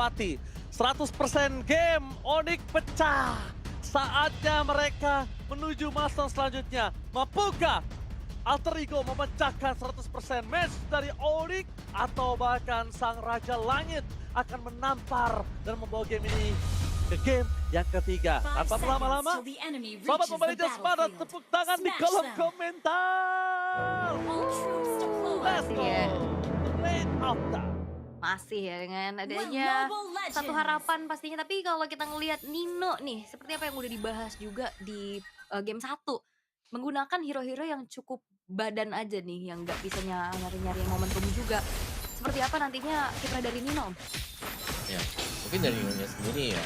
melewati 100% game. Onyx pecah. Saatnya mereka menuju masa selanjutnya. Mampukah Alter Ego memecahkan 100% match dari Onyx? Atau bahkan Sang Raja Langit akan menampar dan membawa game ini ke game yang ketiga. Tanpa berlama-lama, Sobat Mobile Legends pada tepuk tangan di kolom komentar. Let's go! Late after. Masih ya dengan adanya satu harapan pastinya. Tapi kalau kita ngelihat Nino nih, seperti apa yang udah dibahas juga di game 1. Menggunakan hero-hero yang cukup badan aja nih, yang nggak bisa nyari-nyari momentum juga. Seperti apa nantinya kiprah dari Nino? Ya, mungkin dari Nino sendiri ya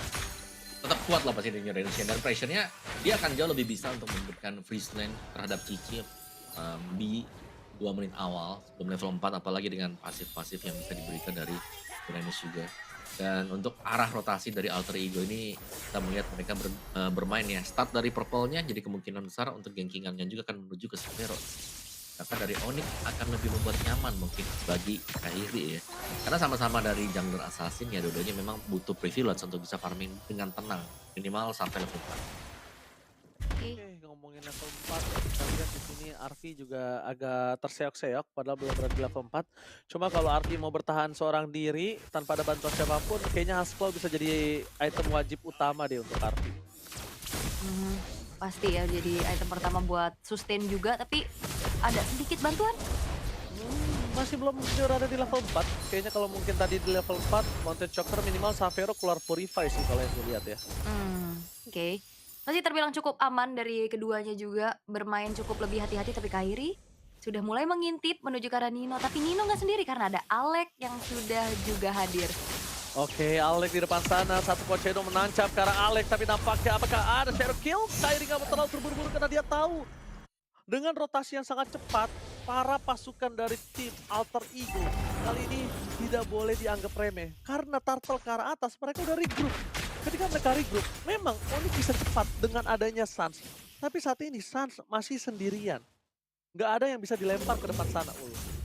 tetap kuat lah pasti dari Renshin, dan pressure-nya dia akan jauh lebih bisa untuk memberikan freeze lane terhadap Cici di 2 menit awal sebelum level 4, apalagi dengan pasif-pasif yang bisa diberikan dari Uranus juga. Dan untuk arah rotasi dari Alter Ego ini kita melihat mereka bermain ya, start dari purple-nya jadi kemungkinan besar untuk gankingannya juga akan menuju ke Severo. Bahkan dari Onyx akan lebih membuat nyaman mungkin bagi Kairi ya. Karena sama-sama dari jungler assassin ya, dua-duanya memang butuh privilege untuk bisa farming dengan tenang. Minimal sampai level 4. Oke, ngomongin level 4, kita lihat di sini Arfi juga agak terseok-seok padahal belum berada di level 4. Cuma kalau Arfi mau bertahan seorang diri tanpa ada bantuan siapapun, kayaknya Hasclaw bisa jadi item wajib utama deh untuk Arfi. Pasti ya, jadi item pertama buat sustain juga, tapi ada sedikit bantuan. Masih belum berada di level 4. Kayaknya kalau mungkin tadi di level 4, Mountain Choker minimal Savero keluar Purify sih kalau yang gue lihat ya. Oke. Masih terbilang cukup aman dari keduanya juga, bermain cukup lebih hati-hati, tapi Kairi sudah mulai mengintip menuju ke arah Nino. Tapi Nino nggak sendiri karena ada Alex yang sudah juga hadir. Oke, Alex di depan sana, satu Pochedo menancap ke arah Alex, tapi nampaknya apakah ada shadow kill? Kairi nggak mau terlalu terburu-buru karena dia tahu dengan rotasi yang sangat cepat, para pasukan dari tim Alter Ego kali ini tidak boleh dianggap remeh. Karena turtle ke arah atas, mereka udah regroup. Ketika mereka regroup, memang Onyx bisa cepat dengan adanya Sans. Tapi saat ini Sans masih sendirian. Nggak ada yang bisa dilempar ke depan sana, Ulu.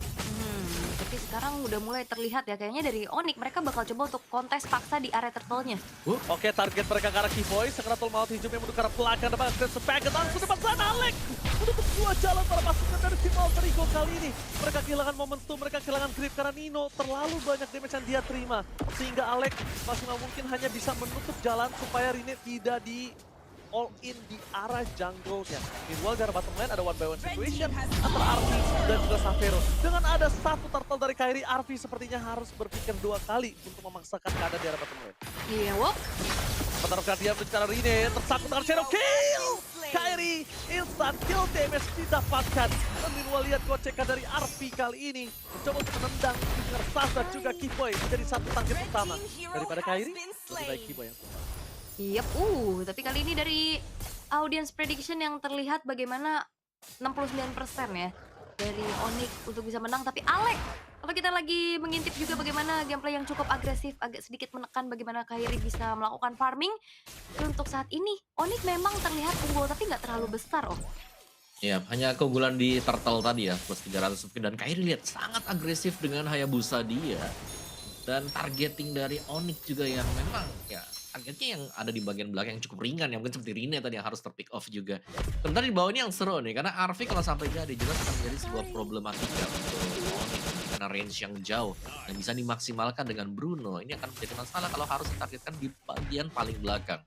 Tapi sekarang udah mulai terlihat ya, kayaknya dari Onyx mereka bakal coba untuk kontes paksa di area turtle-nya. Oke, target mereka ke arah Keyboy. Sekratul Maut hijaunya menuju ke arah belakang depan. Dan sepaket langsung depan sana Alex. Menutup dua jalan para pasukan dari tim Alter Ego kali ini. Mereka kehilangan momentum, mereka kehilangan grip karena Nino terlalu banyak damage yang dia terima. Sehingga Alex maksimal mungkin hanya bisa menutup jalan supaya Rine tidak di all in di arah jungle-nya. Meanwhile, di arah bottom lane ada one by one situation antara Arfi dan juga Savero. Dengan ada satu turtle dari Kairi, Arfi sepertinya harus berpikir 2 kali untuk memaksakan keadaan di arah bottom lane. Iya, walk. Menaruhkan dia menuju ke arah Rine, tersangkut dengan shadow kill! Kairi, instant kill damage didapatkan. Dan meanwhile lihat gocekan dari Arfi kali ini. Mencoba untuk menendang dengan Sasa juga Keyboy menjadi satu target utama. Daripada Kairi, lebih baik Keyboy yang utama. Yep, tapi kali ini dari audience prediction yang terlihat bagaimana 69% ya dari Onyx untuk bisa menang. Tapi Alex, kalau kita lagi mengintip juga bagaimana gameplay yang cukup agresif, agak sedikit menekan bagaimana Kairi bisa melakukan farming. Untuk saat ini, Onyx memang terlihat unggul tapi nggak terlalu besar. Ya, hanya keunggulan di turtle tadi ya, plus 300 mungkin. Dan Kairi lihat sangat agresif dengan Hayabusa dia. Dan targeting dari Onyx juga yang memang ya targetnya yang ada di bagian belakang yang cukup ringan ya, mungkin seperti Rine tadi yang harus terpick off juga. Sementara di bawah ini yang seru nih, karena Arfi kalau sampai jadi jelas akan menjadi sebuah problematika untuk Onyx karena range yang jauh yang bisa dimaksimalkan dengan Bruno. Ini akan menjadi masalah kalau harus ditargetkan di bagian paling belakang.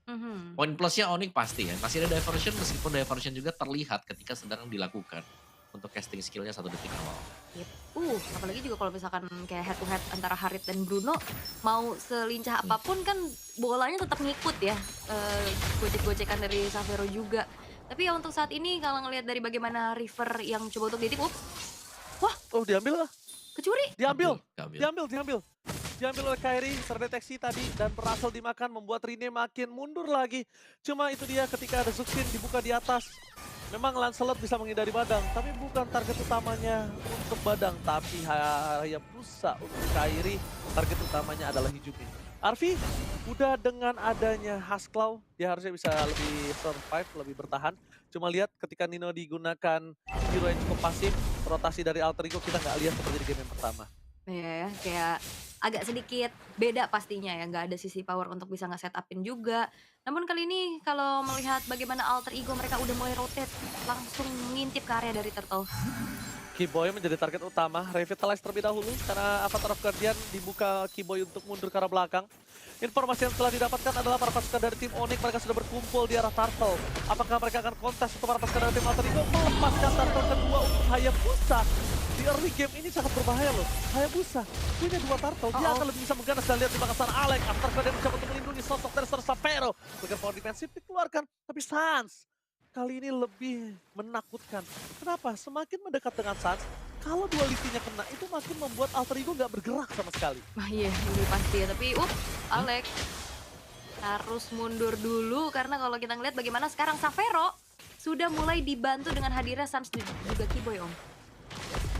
Poin plusnya Onyx pasti ya, masih ada diversion meskipun diversion juga terlihat ketika sedang dilakukan untuk casting skillnya 1 detik awal. Apalagi juga kalau misalkan kayak head to head antara Harit dan Bruno, mau selincah apapun kan bolanya tetap ngikut ya, gocek-gocekan dari Savero juga. Tapi ya untuk saat ini kalau ngelihat dari bagaimana River yang coba untuk ditip, wah, diambil lah. kecuri. Diambil oleh Kairi, terdeteksi tadi dan berhasil dimakan, membuat Rine makin mundur lagi. Cuma itu dia ketika ada Zuxin dibuka di atas. Memang Lancelot bisa menghindari Badang, tapi bukan target utamanya untuk Badang. Tapi Hayabusa untuk Kairi, target utamanya adalah Hijumi. Arfi, udah dengan adanya Hasclaw, dia harusnya bisa lebih survive, lebih bertahan. Cuma lihat ketika Nino digunakan hero yang cukup pasif, rotasi dari Alter Ego kita nggak lihat seperti di game yang pertama. Iya ya, kayak agak sedikit beda pastinya ya, nggak ada sisi power untuk bisa nge-setupin juga. Namun kali ini kalau melihat bagaimana alter ego mereka udah mulai rotate, langsung ngintip ke area dari Turtle. Keyboy menjadi target utama, revitalize terlebih dahulu karena Avatar of Guardian dibuka Keyboy untuk mundur ke arah belakang. Informasi yang telah didapatkan adalah para pasukan dari tim Onyx mereka sudah berkumpul di arah Turtle. Apakah mereka akan kontes untuk para pasukan dari tim Alter Ego melepaskan Turtle kedua untuk Hayabusa? Di early game ini sangat berbahaya loh. Hayabusa punya 2 Turtle, dia akan lebih bisa mengganas dan lihat di belakang sana Alex. After Guardian mencoba untuk melindungi sosok dari seorang Sapero. Dengan power defensif dikeluarkan, tapi Sans kali ini lebih menakutkan. Kenapa? Semakin mendekat dengan Sans, kalau dualitinya kena, itu makin membuat Alter Ego nggak bergerak sama sekali. Wah iya, ini pasti ya. Tapi Alex harus mundur dulu karena kalau kita ngeliat bagaimana sekarang Savero sudah mulai dibantu dengan hadirnya Sans dan juga Keyboy, Om.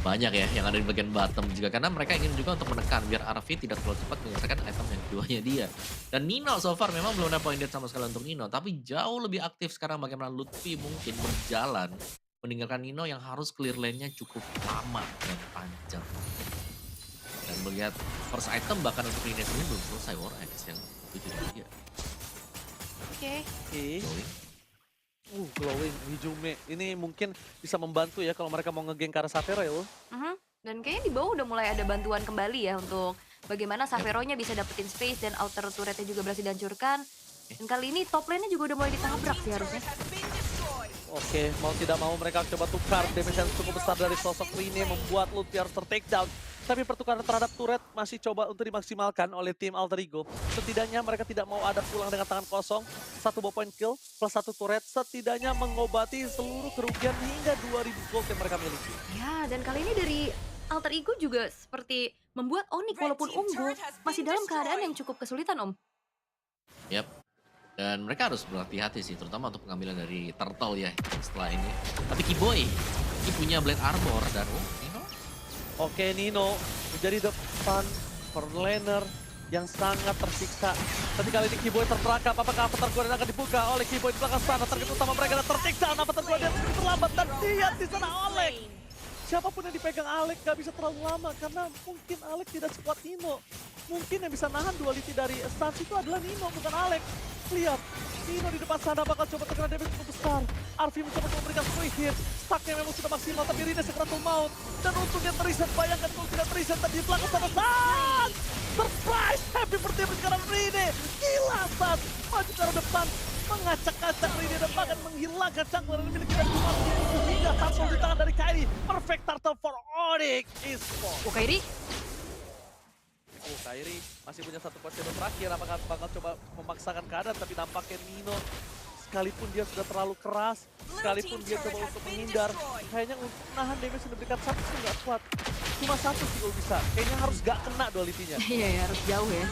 Banyak ya yang ada di bagian bottom juga karena mereka ingin juga untuk menekan biar Arvi tidak terlalu cepat menyelesaikan item yang keduanya dia. Dan Nino so far memang belum ada point dead sama sekali untuk Nino, tapi jauh lebih aktif sekarang bagaimana Lutfi mungkin berjalan meninggalkan Nino yang harus clear lane-nya cukup lama dan panjang. Dan melihat first item bahkan untuk Ines ini belum selesai War X yang itu dia. Oke. Going. Glowing Hijume. Ini mungkin bisa membantu ya kalau mereka mau ngegeng ke arah Savero ya. Dan kayaknya di bawah udah mulai ada bantuan kembali ya untuk bagaimana Saveronya bisa dapetin space dan outer turretnya juga berhasil dihancurkan. Dan kali ini top lane-nya juga udah mulai ditabrak sih harusnya. Oke, mau tidak mau mereka coba tukar damage yang cukup besar dari sosok Rine membuat Lutfi harus ter-take down. Tapi pertukaran terhadap turret masih coba untuk dimaksimalkan oleh tim Alter Ego. Setidaknya mereka tidak mau ada pulang dengan tangan kosong. 1 ball point kill plus 1 turret setidaknya mengobati seluruh kerugian hingga 2000 gold yang mereka miliki. Ya, dan kali ini dari Alter Ego juga seperti membuat Onyx walaupun unggul masih dalam keadaan yang cukup kesulitan, Om. Yap. Dan mereka harus berhati-hati sih, terutama untuk pengambilan dari Turtle ya setelah ini. Tapi Keyboy, ini punya Blade Armor dan Nino. Oke, Nino menjadi depan for laner yang sangat tersiksa. Tapi kali ini Keyboy terperangkap, apakah Avatar Guardian akan dibuka oleh Keyboy di belakang sana. Target utama mereka adalah tertiksa, Avatar Guardian sedikit terlambat dan lihat di sana Alex. Siapapun yang dipegang Alex gak bisa terlalu lama karena mungkin Alex tidak sekuat Nino. Mungkin yang bisa nahan duality dari Sans itu adalah Nino, bukan Alex. Lihat, Nino di depan sana bakal coba terkena damage cukup besar. Arvi mencoba untuk memberikan free hit. Stacknya memang sudah maksimal, tapi Rine segera maut. Dan untungnya terreset, bayangkan kalau tidak terreset tadi di belakang sana Sans. Surprise, happy birthday sekarang Rine. Gila Sans, maju ke arah depan. Mengacak-acak Rine dan bahkan menghilangkan jungler yang dimiliki dari Kumar. Hingga turtle di tangan dari Kairi. Perfect turtle for Onyx Esports. Kairi. Kairi masih punya 1 posisi terakhir, apakah bakal coba memaksakan keadaan, tapi nampaknya Nino sekalipun dia sudah terlalu keras, sekalipun dia coba untuk menghindar, kayaknya untuk nahan damage yang diberikan satu sih nggak kuat. Cuma 1 sih kalau bisa, kayaknya harus gak kena duality-nya. Iya, harus jauh ya.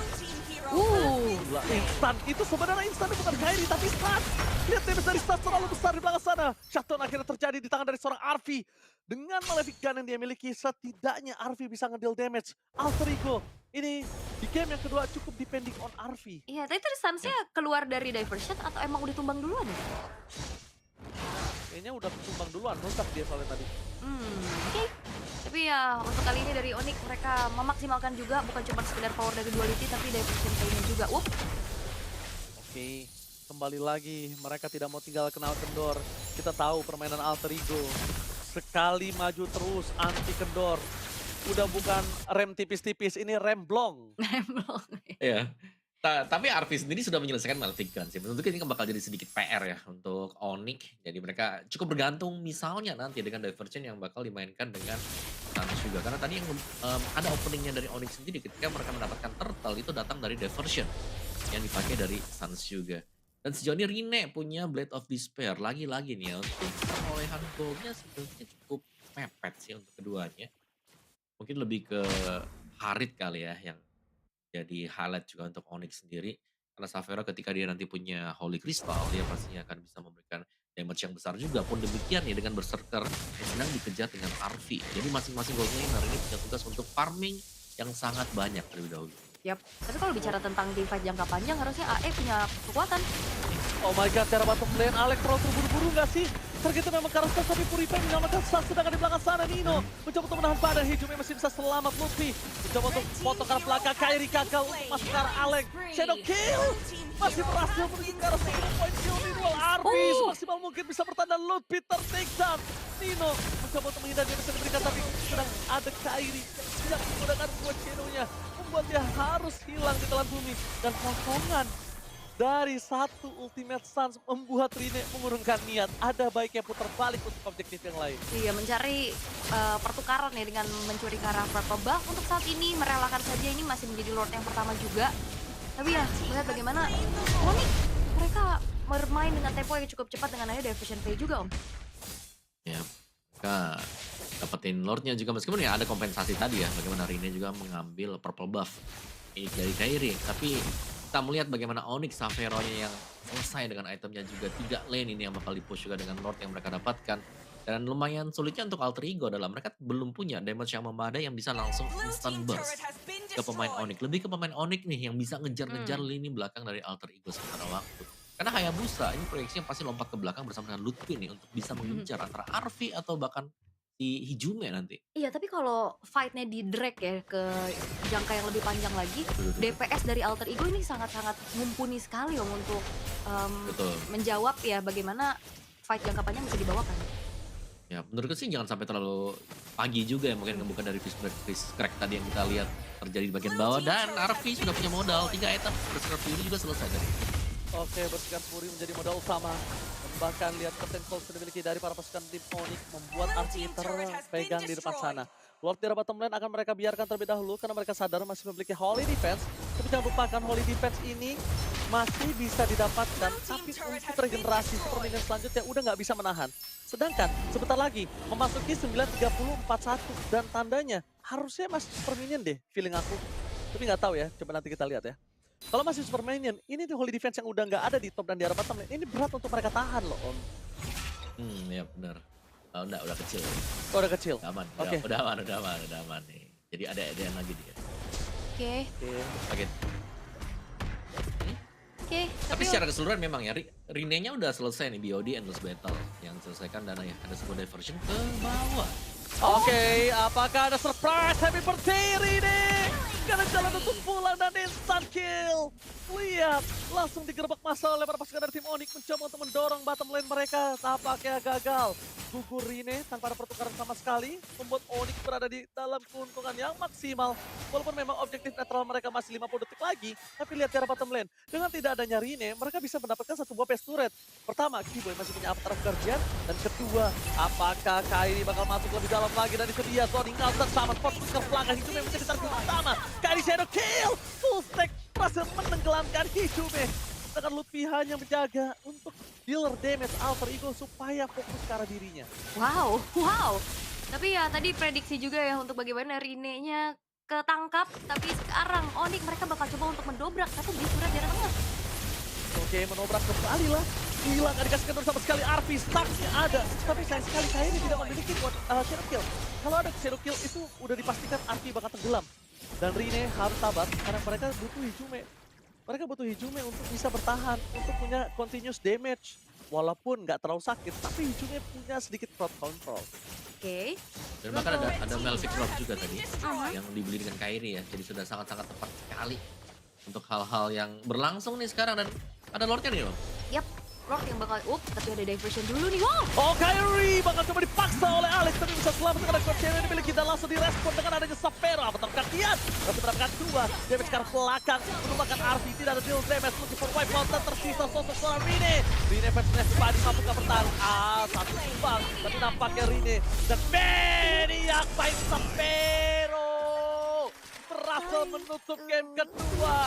Gila, instan, itu sebenarnya instan bukan Kairi, tapi Sans. Lihat damage dari Sans terlalu besar di belakang sana. Shutdown akhirnya terjadi di tangan dari seorang Arvi. Dengan Malefic Gun yang dia miliki, setidaknya Arvi bisa ngedeal damage. Alter Ego ini di game yang kedua cukup depending on Arvi. Iya, tapi tadi Sans-nya keluar dari diversion atau emang udah tumbang duluan ya? Kayaknya udah tumbang duluan, rusak dia soalnya tadi. Oke. Tapi ya untuk kali ini dari Onyx mereka memaksimalkan juga bukan cuma sekedar power dari duality tapi diversion kayaknya juga. Oke, kembali lagi mereka tidak mau tinggal kenal kendor. Kita tahu permainan Alter Ego. Sekali maju terus anti kendor. Udah bukan rem tipis-tipis, ini rem blong. Iya. Tapi Arvi sendiri sudah menyelesaikan Malefic Gun sih. Menurutku ini bakal jadi sedikit PR ya untuk Onyx. Jadi mereka cukup bergantung misalnya nanti dengan diversion yang bakal dimainkan dengan Sans juga. Karena tadi yang ada openingnya dari Onyx sendiri ketika mereka mendapatkan Turtle itu datang dari diversion yang dipakai dari Sans juga. Dan sejauh ini Rine punya Blade of Despair. Lagi-lagi nih ya, untuk perolehan goldnya sebenarnya cukup mepet sih untuk keduanya. Mungkin lebih ke Harit kali ya yang jadi highlight juga untuk Onyx sendiri. Karena Savero ketika dia nanti punya Holy Crystal, dia pastinya akan bisa memberikan damage yang besar juga. Pun demikian ya dengan Berserker yang sedang dikejar dengan Arvi. Jadi masing-masing gold laner ini punya tugas untuk farming yang sangat banyak terlebih dahulu. Yap, tapi kalau bicara tentang teamfight jangka panjang harusnya AE punya kekuatan. Oh my god, cara bottom lane Alex terlalu terburu-buru gak sih? Targetnya memang Karastas, tapi Purified menyelamatkan Sas, sedangkan di belakang sana Nino mencoba untuk menahan badan. Hijaume masih bisa selamat. Lutfi mencoba untuk foto ke arah belakang. Kairi gagal untuk masuk ke arah Alex. Shadow kill masih berhasil menuju ke arah 10 point kill Nino. Arfi semaksimal mungkin bisa bertahan dan Lutfi tertikam. Nino mencoba untuk menghindar, dia bisa diberikan, tapi sedang ada Kairi yang menggunakan buat Shadow-nya, membuat dia harus hilang di telan bumi. Dan kosongan dari satu Ultimate Suns membuat Rine mengurungkan niat. Ada baiknya putar balik untuk objektif yang lain. Iya, mencari pertukaran ya dengan mencuri ke arah purple buff. Untuk saat ini merelakan saja, ini masih menjadi Lord yang pertama juga. Tapi ya, melihat bagaimana Onyx mereka bermain dengan tempo yang cukup cepat dengan adanya Diversion Play juga, Om. Ya, mereka dapetin Lordnya juga, meskipun ya ada kompensasi tadi ya, bagaimana Rine juga mengambil purple buff dari Kairi. Tapi kita melihat bagaimana Onyx Savero-nya yang selesai dengan itemnya juga. 3 lane ini yang bakal di-push juga dengan Lord yang mereka dapatkan. Dan lumayan sulitnya untuk Alter Ego adalah mereka belum punya damage yang memadai yang bisa langsung instant burst ke pemain Onyx. Lebih ke pemain Onyx nih yang bisa ngejar-ngejar lini belakang dari Alter Ego sementara waktu. Karena Hayabusa ini proyeksinya pasti lompat ke belakang bersama dengan Lutfi nih untuk bisa mengejar antara Arfi atau bahkan si Hijaume nanti. Iya, tapi kalau fight-nya di drag ya ke jangka yang lebih panjang lagi, Betul. DPS dari Alter Ego ini sangat-sangat mumpuni sekali Om untuk Betul. menjawab ya bagaimana fight jangka panjang bisa dibawakan. Ya, menurutku sih jangan sampai terlalu pagi juga ya, mungkin bukan dari Fist Crack tadi yang kita lihat terjadi di bagian bawah. Dan Arfi sudah punya modal 3 item, Berserker Fury juga selesai dari itu. Oke, Berserker Fury menjadi modal utama. Bahkan lihat potential sudah dimiliki dari para pasukan tim Onyx membuat Arfi terpegang di depan sana. Lord di bottom lane akan mereka biarkan terlebih dahulu karena mereka sadar masih memiliki Holy Defense. Tapi jangan lupakan Holy Defense ini masih bisa didapatkan, tapi untuk regenerasi super minion selanjutnya udah nggak bisa menahan. Sedangkan sebentar lagi memasuki 9:30:41 dan tandanya harusnya masih super minion deh feeling aku. Tapi nggak tahu ya, coba nanti kita lihat ya. Kalau masih super minion, ini di Holy Defense yang udah nggak ada di top dan di arah bottom lane, ini berat untuk mereka tahan loh Om. Ya benar. Udah kecil. Oh, udah kecil. Udah aman, Oke. udah aman nih. Jadi ada edean lagi dia. Oke. Oke. Oke. Tapi secara keseluruhan memang ya, Rine-nya udah selesai nih, BOD Endless Battle. Yang selesaikan dan ya ada sebuah diversion ke bawah. Oke, apakah ada surprise happy birthday Rine? Karena jalan untuk pulang dan instant kill. Lihat, langsung digerebek massa oleh para pasukan dari tim Onyx mencoba untuk mendorong bottom lane mereka. Tampaknya gagal. Gugur Rine tanpa ada pertukaran sama sekali, membuat Onyx berada di dalam keuntungan yang maksimal. Walaupun memang objektif netral mereka masih 50 detik lagi, tapi lihat cara bottom lane. Dengan tidak adanya Rine, mereka bisa mendapatkan satu buah base turret. Pertama, Kiboy masih punya Avatar of Guardian. Dan kedua, apakah Kairi bakal masuk lebih dalam lagi, dan itu dia zoning counter sama fokus ke belakang. Hijaume menjadi target utama. Kairi shadow kill, full stack berhasil menenggelamkan Hijaume. Sedangkan Lutfi hanya menjaga untuk dealer damage Alter Ego supaya fokus ke arah dirinya. Wow. Tapi ya tadi prediksi juga ya untuk bagaimana Rine-nya ketangkap. Tapi sekarang Onyx mereka bakal coba untuk mendobrak. Tapi beli surat jarak tengah. Oke, menobrak kembali lah. Hilang, gak dikasih kendor sama sekali. Arfi, stucknya ada. Tapi sayang sekali, Kairi tidak memiliki buat shadow kill. Kalau ada shadow kill itu udah dipastikan Arfi bakal tenggelam. Dan Rine harus sabar karena mereka butuh Hijaume. Mereka butuh Hijaume untuk bisa bertahan, untuk punya continuous damage. Walaupun nggak terlalu sakit, tapi Hijaume punya sedikit crowd control. Oke. Dan bahkan ada Melvic Drop juga tadi yang dibeli dengan Kairi ya. Jadi sudah sangat-sangat tepat sekali untuk hal-hal yang berlangsung nih sekarang. Dan ada Lordnya nih loh. Yap. Lord yang bakal tapi ada diversion dulu nih. Wow. Oh, Kairi bakal coba dipaksa oleh Alex, tapi bisa selamat dengan Coachella yang dimiliki dan langsung direspon dengan adanya Savero. Avatar Guardian, tapi mendapatkan 2 damage ke arah belakang. Merupakan Arfi, tidak ada deal damage, looking for wipe out, dan tersisa sosok seorang Rine. Rine versus Spadi mampu gak bertahan. Satu tumbang, tapi nampaknya Rine dan Maniac by Savero berhasil menutup game kedua.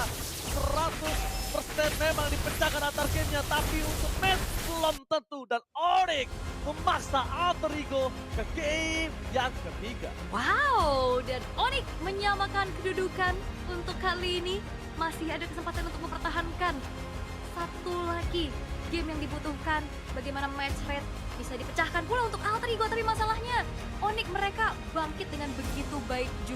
100% memang dipecahkan antar gamenya, tapi untuk match belum tentu. Dan Onyx memaksa Alter Ego ke game yang ketiga. Wow, dan Onyx menyamakan kedudukan untuk kali ini. Masih ada kesempatan untuk mempertahankan satu lagi game yang dibutuhkan. Bagaimana match rate bisa dipecahkan pula untuk Alter Ego. Tapi masalahnya Onyx mereka bangkit dengan begitu baik juga.